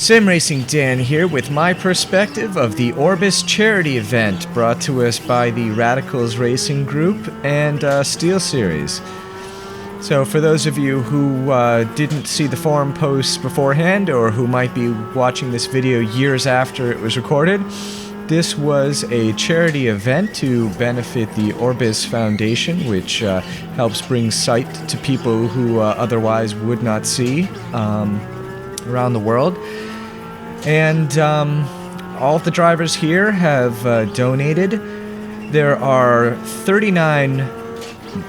Sim Racing Dan here with my perspective of the Orbis charity event brought to us by the Radicals Racing Group and SteelSeries. So for those of you who didn't see the forum posts beforehand or who might be watching this video years after it was recorded, this was a charity event to benefit the Orbis Foundation, which helps bring sight to people who otherwise would not see around the world. And all of the drivers here have donated. There are 39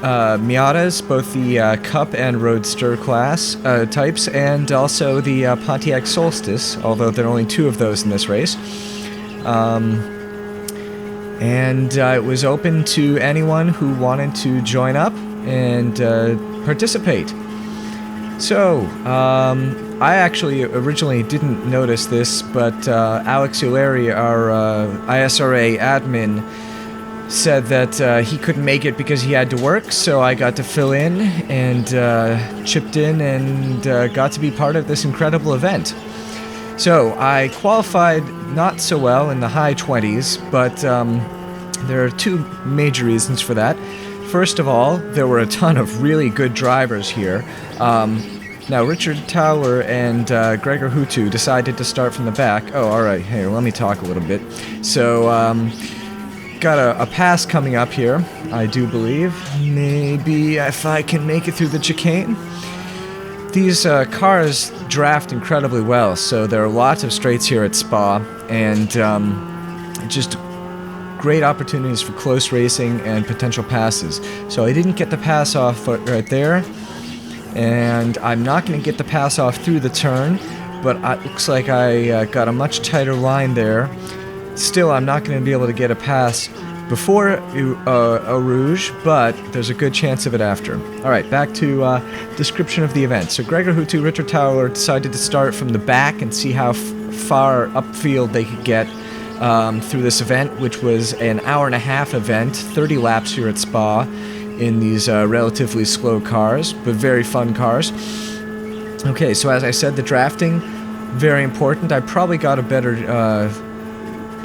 Miatas, both the Cup and Roadster class types, and also the Pontiac Solstice, although there are only 2 of those in this race. And it was open to anyone who wanted to join up and participate. So, I actually originally didn't notice this, but Alex Uleri, our ISRA admin, said that he couldn't make it because he had to work, so I got to fill in and chipped in and got to be part of this incredible event. So, I qualified not so well in the high 20s, but there are 2 major reasons for that. First of all, there were a ton of really good drivers here. Now, Richard Towler and Gregor Hutu decided to start from the back. Oh, alright, here, let me talk a little bit. So, got a pass coming up here, I do believe. Maybe if I can make it through the chicane. These cars draft incredibly well, so there are lots of straights here at Spa, and just great opportunities for close racing and potential passes. So I didn't get the pass off right there, and I'm not going to get the pass off through the turn, but it looks like I got a much tighter line there. Still, I'm not going to be able to get a pass before Eau Rouge, but there's a good chance of it after. Alright, back to description of the event. So Gregor Hutu, Richard Towler decided to start from the back and see how far upfield they could get through this event, which was an hour-and-a-half event, 30 laps here at Spa in these relatively slow cars, but very fun cars. Okay, so as I said, the drafting, very important. I probably got a better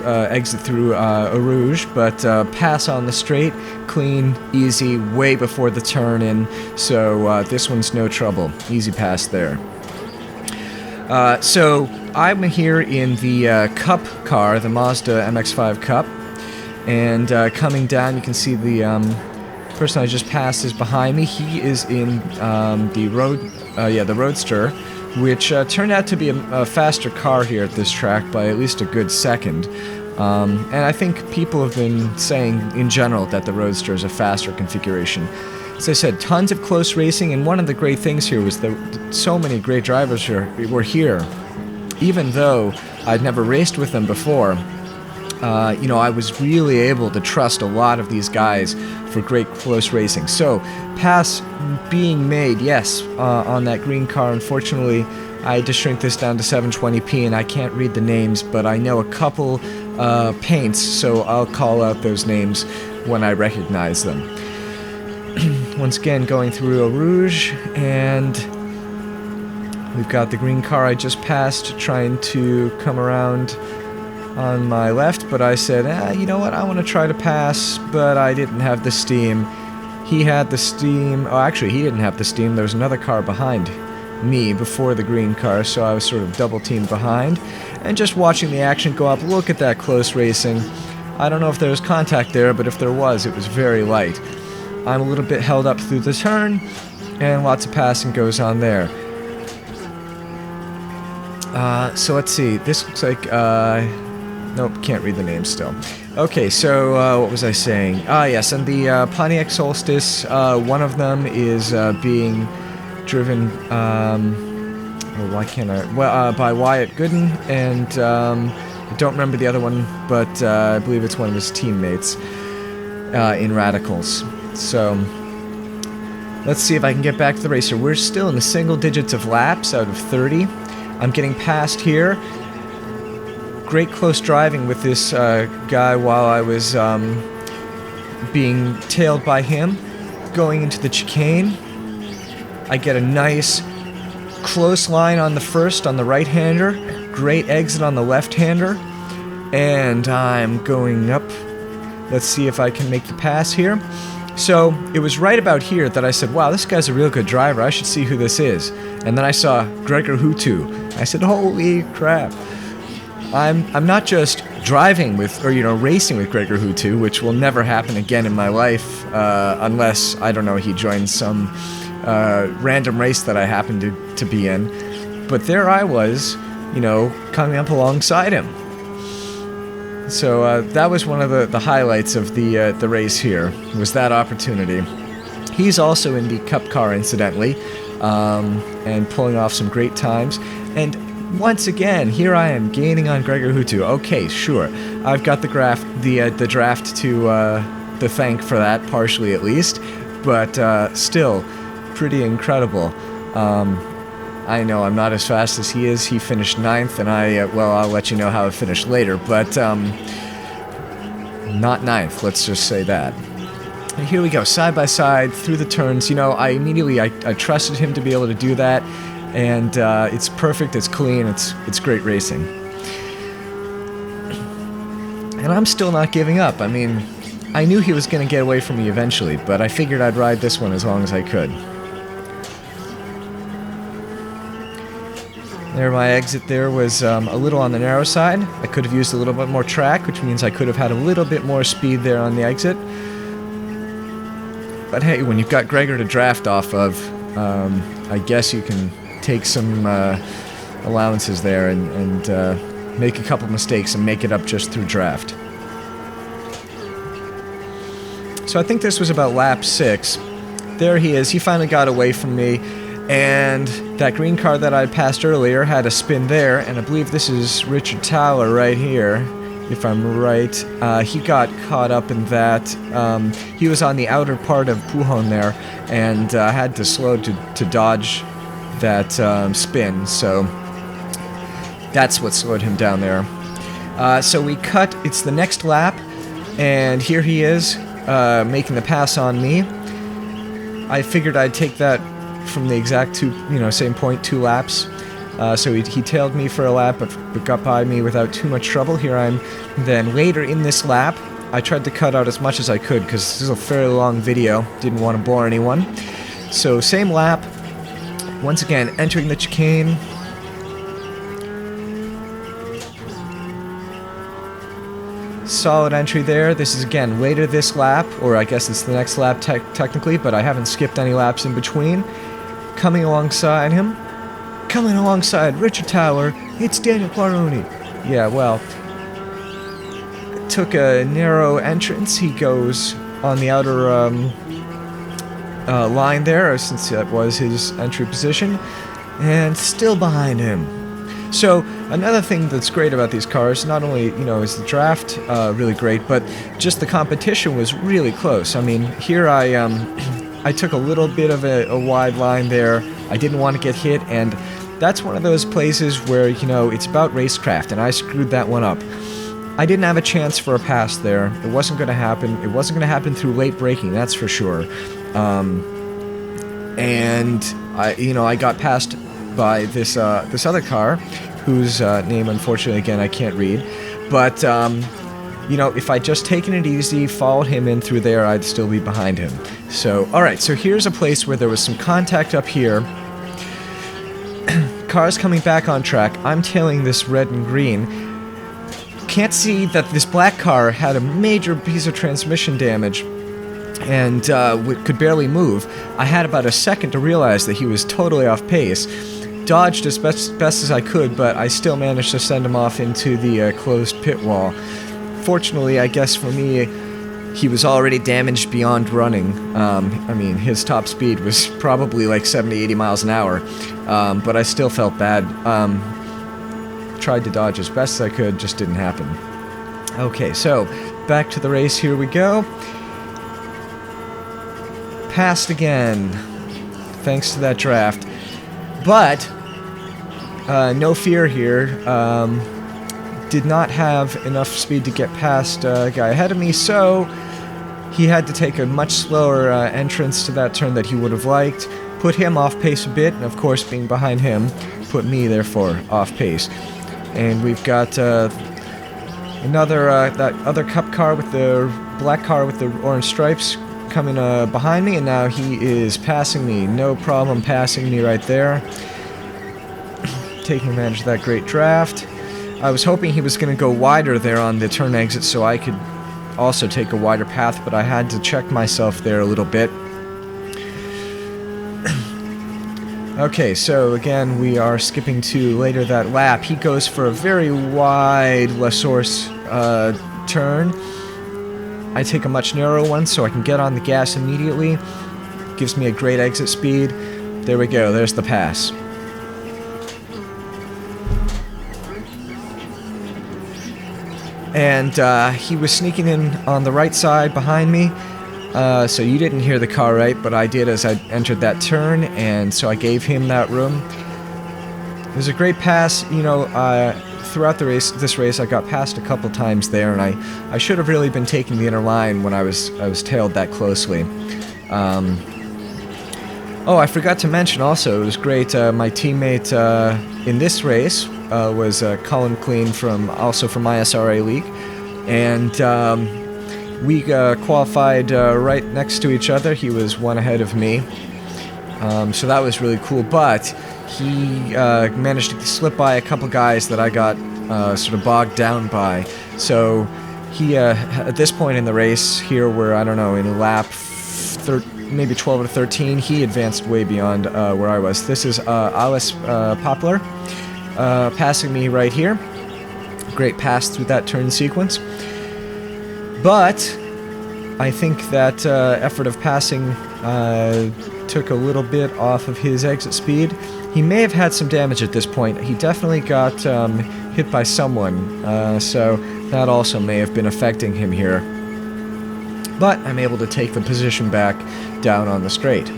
exit through Eau Rouge, but pass on the straight, clean, easy, way before the turn in, so this one's no trouble. Easy pass there. So I'm here in the Cup car, the Mazda MX-5 Cup, and coming down you can see the person I just passed is behind me. He is in the Roadster, which turned out to be a faster car here at this track by at least a good second. And I think people have been saying in general that the Roadster is a faster configuration. As I said, tons of close racing, and one of the great things here was that so many great drivers were here. Even though I'd never raced with them before, I was really able to trust a lot of these guys for great close racing. So, pass being made, yes, on that green car. Unfortunately, I had to shrink this down to 720p, and I can't read the names, but I know a couple paints, so I'll call out those names when I recognize them. Once again, going through Eau Rouge, and we've got the green car I just passed trying to come around on my left, but I said, you know what, I want to try to pass, but I didn't have the steam. He had the steam. Oh, actually, he didn't have the steam. There was another car behind me before the green car, so I was sort of double teamed behind. And just watching the action go up, look at that close racing. I don't know if there was contact there, but if there was, it was very light. I'm a little bit held up through the turn, and lots of passing goes on there. So let's see. This looks like... Nope, can't read the name still. Okay, so what was I saying? Yes, and the Pontiac Solstice, one of them is being driven... why can't I... Well, by Wyatt Gooden, and I don't remember the other one, but I believe it's one of his teammates in Radicals. So, let's see if I can get back to the racer. We're still in the single digits of laps out of 30. I'm getting past here. Great close driving with this guy while I was being tailed by him. Going into the chicane, I get a nice close line on the first, on the right-hander. great exit on the left-hander, and I'm going up. Let's see if I can make the pass here. So it was right about here that I said, wow, this guy's a real good driver. I should see who this is. And then I saw Gregor Hutu. I said, holy crap. I'm not just driving with, or, racing with Gregor Hutu, which will never happen again in my life, unless, I don't know, he joins some random race that I happen to be in. But there I was, coming up alongside him. So that was one of the highlights of the race here, was that opportunity. He's also in the Cup car, incidentally, and pulling off some great times. And once again, here I am gaining on Gregor Hutu. Okay, sure, I've got the draft to thank for that, partially at least, but still, pretty incredible. I know I'm not as fast as he is. He finished 9th, and I'll let you know how it finished later, but not 9th, let's just say that. And here we go, side by side, through the turns. I trusted him to be able to do that, and it's perfect, it's clean, it's great racing. And I'm still not giving up. I mean, I knew he was going to get away from me eventually, but I figured I'd ride this one as long as I could. There, my exit there was a little on the narrow side. I could have used a little bit more track, which means I could have had a little bit more speed there on the exit. But hey, when you've got Gregor to draft off of, I guess you can take some allowances there and make a couple mistakes and make it up just through draft. So I think this was about lap 6. There he is. He finally got away from me. And that green car that I passed earlier had a spin there, and I believe this is Richard Towler right here, if I'm right. He got caught up in that. He was on the outer part of Pujon there, and had to slow to dodge that spin, so that's what slowed him down there. So we cut, it's the next lap, and here he is, making the pass on me. I figured I'd take that from the exact same point, 2 laps. So he tailed me for a lap, but got by me without too much trouble. Here I'm then later in this lap. I tried to cut out as much as I could because this is a fairly long video. Didn't want to bore anyone. So same lap. Once again, entering the chicane. Solid entry there. This is again later this lap, or I guess it's the next lap technically, but I haven't skipped any laps in between. Coming alongside him. Coming alongside Richard Towler, it's Daniel Claroni. Yeah, well, took a narrow entrance. He goes on the outer line there, since that was his entry position, and still behind him. So another thing that's great about these cars, not only is the draft really great, but just the competition was really close. I mean, here I took a little bit of a wide line there. I didn't want to get hit, and that's one of those places where it's about racecraft, and I screwed that one up. I didn't have a chance for a pass there. It wasn't going to happen. It wasn't going to happen through late braking, that's for sure. And I got passed by this other car, whose name, unfortunately, again, I can't read. But, if I'd just taken it easy, followed him in through there, I'd still be behind him. So, alright, so here's a place where there was some contact up here. Cars coming back on track. I'm tailing this red and green. Can't see that this black car had a major piece of transmission damage and could barely move. I had about a second to realize that he was totally off pace. Dodged as best as I could, but I still managed to send him off into the closed pit wall. Fortunately, I guess for me, he was already damaged beyond running. I mean, his top speed was probably like 70-80 miles an hour, but I still felt bad. Tried to dodge as best as I could, just didn't happen. Okay, so back to the race, here we go. Passed again, thanks to that draft. But no fear here. Did not have enough speed to get past a guy ahead of me, so he had to take a much slower entrance to that turn that he would have liked. Put him off pace a bit, and of course being behind him put me therefore off pace. And we've got another, that other cup car with the black car with the orange stripes coming behind me, and now he is passing me. No problem passing me right there. Taking advantage of that great draft. I was hoping he was going to go wider there on the turn exit so I could also take a wider path, but I had to check myself there a little bit. Okay, so again, we are skipping to later that lap. He goes for a very wide La Source turn. I take a much narrower one so I can get on the gas immediately. Gives me a great exit speed. There we go, there's the pass. And he was sneaking in on the right side behind me. So you didn't hear the car right, but I did as I entered that turn, and so I gave him that room. It was a great pass. You know, throughout this race, I got passed a couple times there, and I should have really been taking the inner line when I was tailed that closely. Oh, I forgot to mention also, it was great. My teammate in this race was Colin McLean from ISRA League, and we qualified right next to each other. He was one ahead of me, so that was really cool. But he managed to slip by a couple guys that I got sort of bogged down by. So he, at this point in the race here, where I don't know, in lap maybe 12 or 13, he advanced way beyond where I was. This is Alice Poplar passing me right here. Great pass through that turn sequence. But I think that effort of passing took a little bit off of his exit speed. He may have had some damage at this point. He definitely got hit by someone, so that also may have been affecting him here. But I'm able to take the position back down on the straight.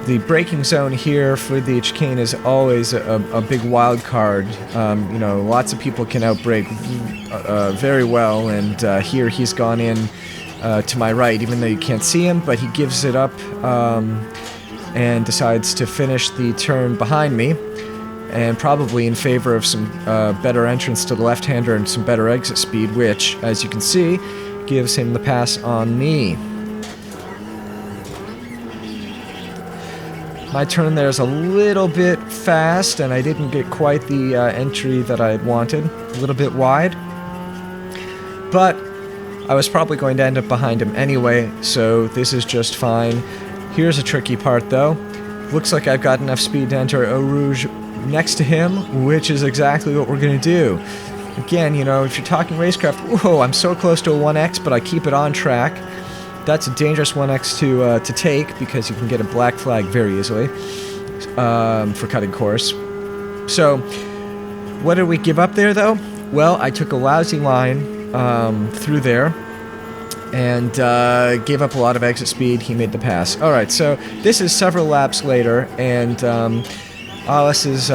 The braking zone here for the chicane is always a big wild card. You know, lots of people can outbrake very well, and here he's gone in to my right, even though you can't see him, but he gives it up and decides to finish the turn behind me, and probably in favor of some better entrance to the left-hander and some better exit speed, which, as you can see, gives him the pass on me. My turn there is a little bit fast, and I didn't get quite the entry that I had wanted. A little bit wide. But I was probably going to end up behind him anyway, so this is just fine. Here's a tricky part, though. Looks like I've got enough speed to enter Eau Rouge next to him, which is exactly what we're going to do. Again, you know, if you're talking racecraft, whoa, I'm so close to a 1x, but I keep it on track. That's a dangerous 1x to take, because you can get a black flag very easily for cutting course. So, what did we give up there, though? Well, I took a lousy line through there and gave up a lot of exit speed. He made the pass. Alright, so this is several laps later, and Alice is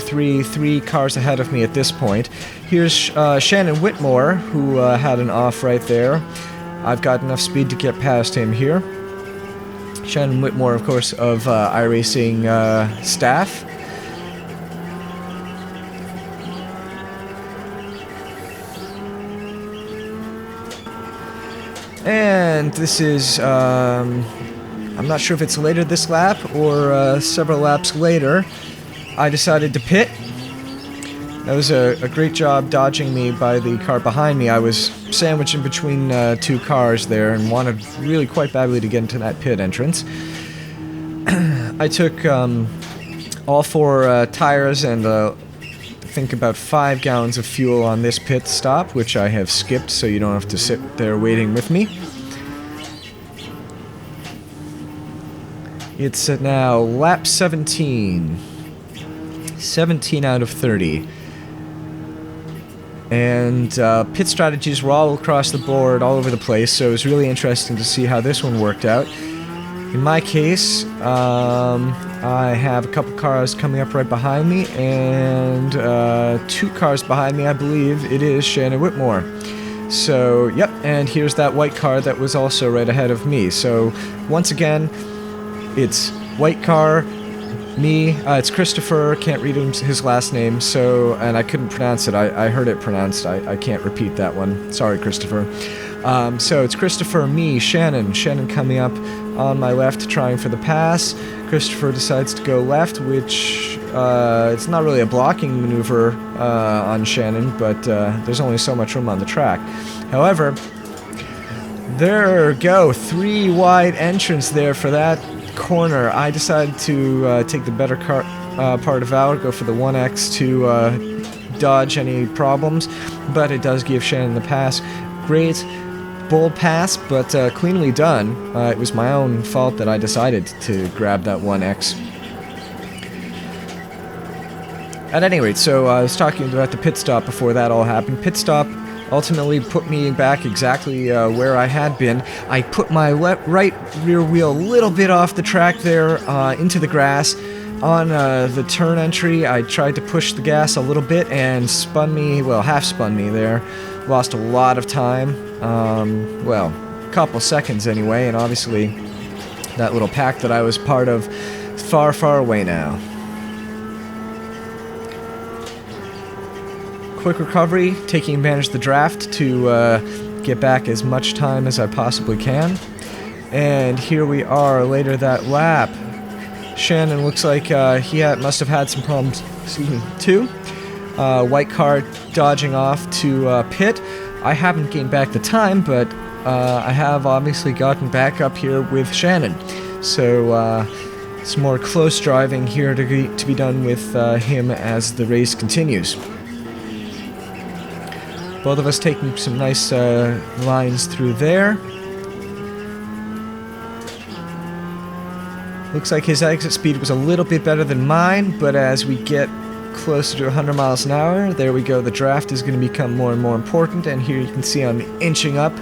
3 cars ahead of me at this point. Here's Shannon Whitmore, who had an off right there. I've got enough speed to get past him here. Shannon Whitmore, of course, of iRacing staff. And this is, I'm not sure if it's later this lap or several laps later. I decided to pit. That was a great job dodging me by the car behind me. I was sandwiched in between 2 cars there and wanted really quite badly to get into that pit entrance. I took all 4 tires and I think about 5 gallons of fuel on this pit stop, which I have skipped so you don't have to sit there waiting with me. It's now lap 17. 17 out of 30. And pit strategies were all across the board, all over the place, so it was really interesting to see how this one worked out. In my case, I have a couple cars coming up right behind me, and 2 cars behind me, I believe it is Shannon Whitmore. So, yep, and here's that white car that was also right ahead of me. So, once again, it's white car, Me, it's Christopher, can't read his last name, so, and I couldn't pronounce it. I heard it pronounced. I can't repeat that one. Sorry, Christopher. So it's Christopher, me, Shannon. Shannon coming up on my left, trying for the pass. Christopher decides to go left, which, it's not really a blocking maneuver on Shannon, but there's only so much room on the track. However, there go, 3 wide entrance there for that corner. I decided to take the better part of Valor, go for the 1X to dodge any problems, but it does give Shannon the pass. Great, bold pass, but cleanly done. It was my own fault that I decided to grab that 1X. At any rate, so I was talking about the pit stop before that all happened. Pit stop ultimately put me back exactly where I had been. I put my right rear wheel a little bit off the track there into the grass. On the turn entry, I tried to push the gas a little bit and spun me, well, half spun me there. Lost a lot of time, well, a couple seconds anyway, and obviously that little pack that I was part of is far, far away now. Quick recovery, taking advantage of the draft to get back as much time as I possibly can. And here we are later that lap. Shannon looks like he must have had some problems, too. White car dodging off to pit. I haven't gained back the time, but I have obviously gotten back up here with Shannon. So some more close driving here to be done with him as the race continues. Both of us taking some nice lines through there. Looks like his exit speed was a little bit better than mine, but as we get closer to 100 miles an hour, there we go, the draft is going to become more and more important, and here you can see I'm inching up.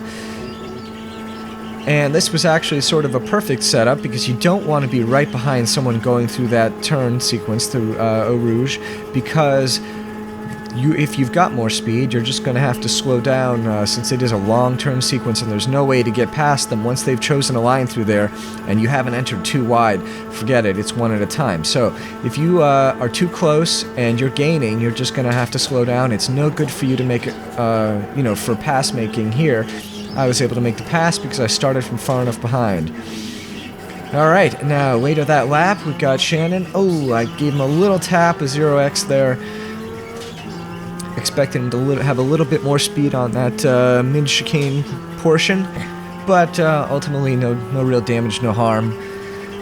And this was actually sort of a perfect setup, because you don't want to be right behind someone going through that turn sequence through Eau Rouge, because if you've got more speed, you're just going to have to slow down since it is a long turn sequence and there's no way to get past them once they've chosen a line through there and you haven't entered too wide. Forget it, it's one at a time. So if you are too close and you're gaining, you're just going to have to slow down. It's no good for you to make it, for pass making here. I was able to make the pass because I started from far enough behind. Alright, now later that lap, we've got Shannon. Oh, I gave him a little tap, a 0x there. Expecting him to have a little bit more speed on that mid-chicane portion, but ultimately no real damage, no harm.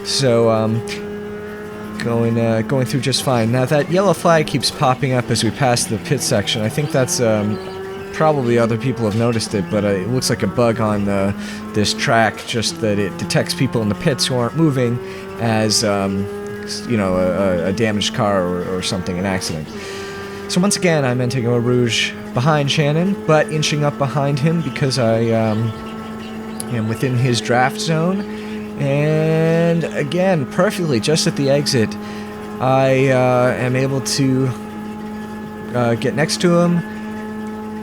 So going through just fine. Now that yellow flag keeps popping up as we pass the pit section. I think that's probably other people have noticed it, but it looks like a bug on this track, just that it detects people in the pits who aren't moving as a damaged car or something, an accident. So once again, I'm entering Eau Rouge behind Shannon, but inching up behind him because I am within his draft zone. And again, perfectly, just at the exit, I am able to get next to him.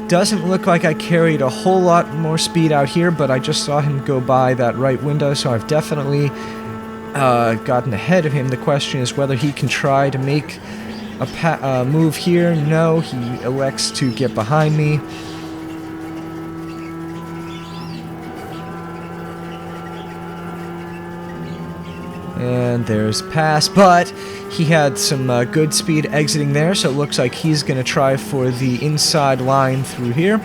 Doesn't look like I carried a whole lot more speed out here, but I just saw him go by that right window, so I've definitely gotten ahead of him. The question is whether he can try to make a move here. No, he elects to get behind me. And there's pass, but he had some good speed exiting there, so it looks like he's going to try for the inside line through here.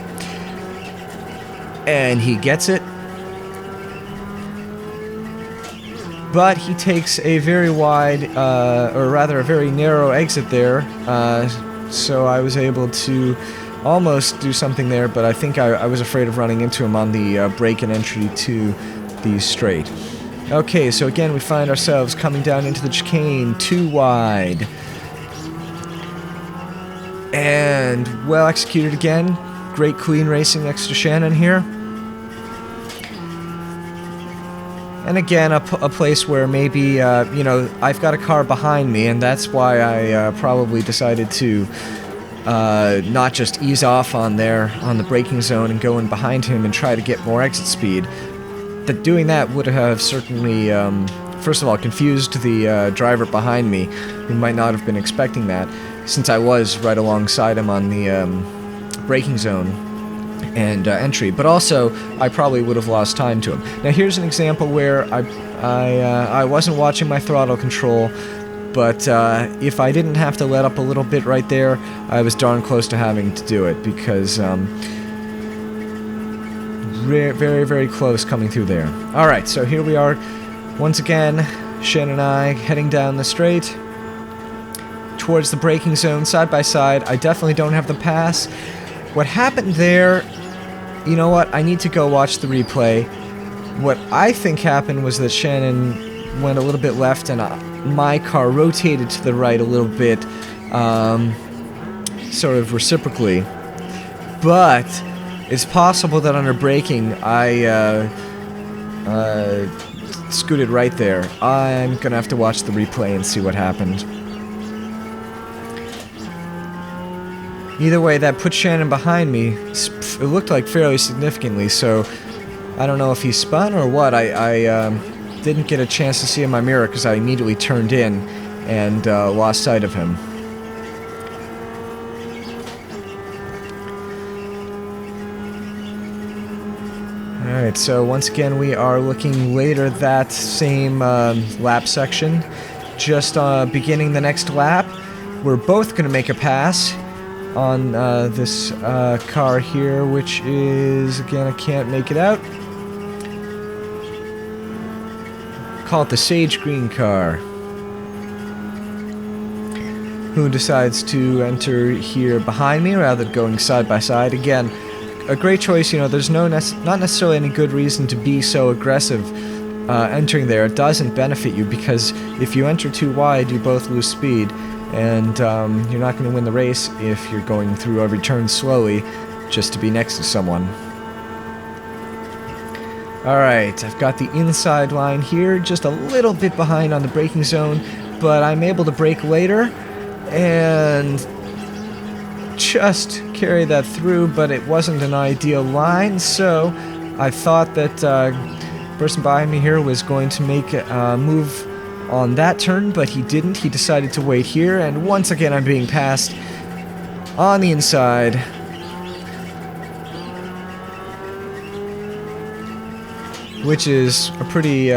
And he gets it. But he takes a very wide, or rather a very narrow exit there, so I was able to almost do something there, but I think I was afraid of running into him on the break and entry to the straight. Okay, so again we find ourselves coming down into the chicane, too wide. And well executed again. Great clean racing next to Shannon here. And again, a place where maybe, I've got a car behind me, and that's why I probably decided to not just ease off on the braking zone and go in behind him and try to get more exit speed. That doing that would have certainly first of all, confused the driver behind me, who might not have been expecting that, since I was right alongside him on the braking zone and entry. But also, I probably would have lost time to him. Now, here's an example where I wasn't watching my throttle control, but if I didn't have to let up a little bit right there, I was darn close to having to do it, because very, very close coming through there. Alright, so here we are, once again, Shannon and I heading down the straight towards the braking zone, side by side. I definitely don't have the pass. What happened there, you know what, I need to go watch the replay. What I think happened was that Shannon went a little bit left, and my car rotated to the right a little bit, sort of reciprocally. But it's possible that under braking, I scooted right there. I'm gonna have to watch the replay and see what happened. Either way, that put Shannon behind me. It looked like fairly significantly, so I don't know if he spun or what. I didn't get a chance to see in my mirror because I immediately turned in and lost sight of him. Alright, so once again we are looking later that same lap section. Just beginning the next lap, we're both going to make a pass on this car here, which is, again, I can't make it out. Call it the Sage Green car. Who decides to enter here behind me rather than going side by side. Again, a great choice. You know, there's not necessarily any good reason to be so aggressive entering there. It doesn't benefit you, because if you enter too wide, you both lose speed. And you're not going to win the race if you're going through every turn slowly just to be next to someone. Alright, I've got the inside line here, just a little bit behind on the braking zone, but I'm able to brake later and just carry that through, but it wasn't an ideal line, so I thought that person behind me here was going to make a move on that turn, but he didn't. He decided to wait here, and once again I'm being passed on the inside. Which is a pretty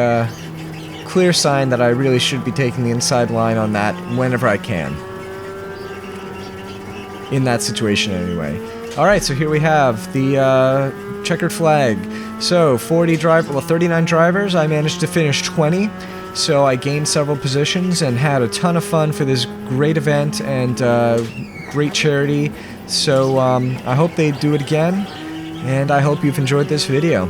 clear sign that I really should be taking the inside line on that whenever I can. In that situation anyway. Alright, so here we have the checkered flag. So 39 drivers, I managed to finish 20. So I gained several positions and had a ton of fun for this great event and great charity. So I hope they do it again, and I hope you've enjoyed this video.